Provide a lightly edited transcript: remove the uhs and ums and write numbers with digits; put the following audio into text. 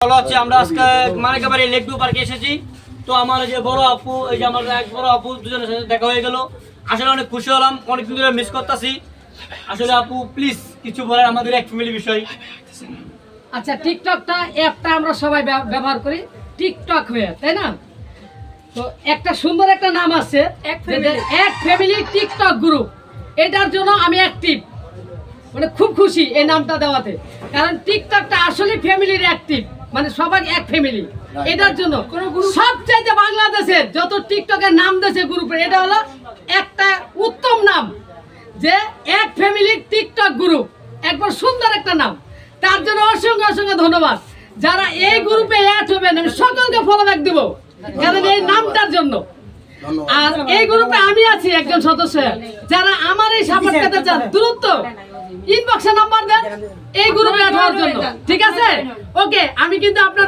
ভালো আছি। আমরা আজকে মানিকাবাড়ি লেক ভিউ পার্কে এসেছি। তো আমার যে বড় আপু, এই যে আমার এক বড় আপু, দুজনের সাথে দেখা হয়ে গেল। আসলে অনেক খুশি হলাম, অনেকদিন ধরে মিস করতেছি। আসলে আপু প্লিজ কিছু বলেন আমাদের এক ফ্যামিলি বিষয়। আচ্ছা, টিকটকটা অ্যাপটা আমরা সবাই ব্যবহার করি টিকটক হয়ে, তাই না? তো একটা সুন্দর একটা নাম আছে, এক ফ্যামিলি টিকটক গ্রুপ। এটার জন্য আমি অ্যাক্টিভ, মানে খুব খুশি এই নামটা দেওয়াতে। কারণ টিকটকটা আসলে ফ্যামিলির অ্যাক্টিভ, মানে সবাই এক ফ্যামিলি। এটার জন্য সবচাইতে বাংলাদেশের যত টিকটকের নাম দিয়েছে গ্রুপের, এটা হলো একটা উত্তম নাম, যে এক ফ্যামিলির টিকটক গ্রুপ। একবার সুন্দর একটা নাম, তার জন্য অসংখ্য অসংখ্য ধন্যবাদ। যারা এই গ্রুপে অ্যাড হবেন আমি সকলকে ফলো ব্যাক দেবো, কারণ এই নামটার জন্য। আর এই গ্রুপে আমি আছি একজন সদস্য। যারা আমার এই সাপোর্ট পেতে চান দ্রুত ইনবক্সে নাম্বার দেন এই গ্রুপে অ্যাড হওয়ার জন্য, ঠিক আছে? ওকে, আমি কিন্তু আপনার